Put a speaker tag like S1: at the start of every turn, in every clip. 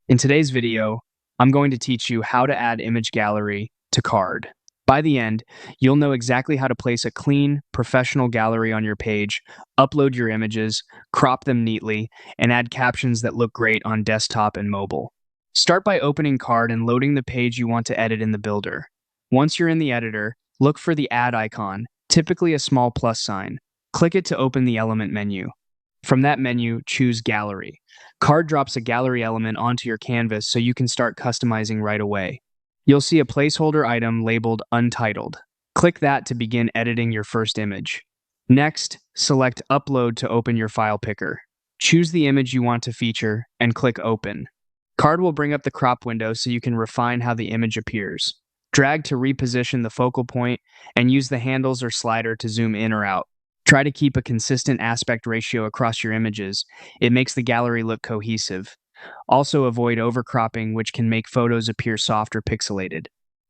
S1: In today's video, I'm going to teach you how to add image gallery to Card. By the end, you'll know exactly how to place a clean, professional gallery on your page, upload your images, crop them neatly, and add captions that look great on desktop and mobile. Start by opening Card and loading the page you want to edit in the builder. Once you're in the editor, look for the Add icon, typically a small plus sign. Click it to open the element menu. From that menu, choose Gallery. Card drops a gallery element onto your canvas so you can start customizing right away. You'll see a placeholder item labeled Untitled. Click that to begin editing your first image. Next, select Upload to open your file picker. Choose the image you want to feature and click Open. Card will bring up the crop window so you can refine how the image appears. Drag to reposition the focal point and use the handles or slider to zoom in or out. Try to keep a consistent aspect ratio across your images. It makes the gallery look cohesive. Also avoid overcropping, which can make photos appear soft or pixelated.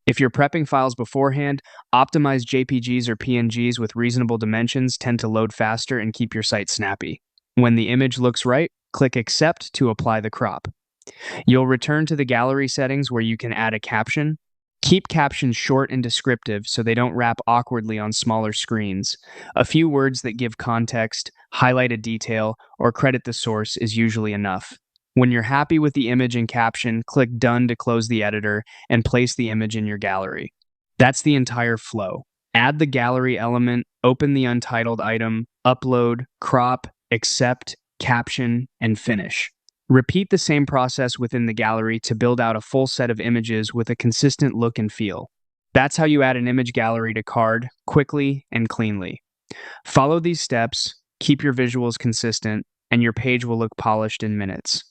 S1: If you're prepping files beforehand, optimize JPGs or PNGs with reasonable dimensions tend to load faster and keep your site snappy. When the image looks right, click Accept to apply the crop. You'll return to the gallery settings where you can add a caption. Keep captions short and descriptive so they don't wrap awkwardly on smaller screens. A few words that give context, highlight a detail, or credit the source is usually enough. When you're happy with the image and caption, click Done to close the editor and place the image in your gallery. That's the entire flow. Add the gallery element, open the untitled item, upload, crop, accept, caption, and finish. Repeat the same process within the gallery to build out a full set of images with a consistent look and feel. That's how you add an image gallery to Card, quickly and cleanly. Follow these steps, keep your visuals consistent, and your page will look polished in minutes.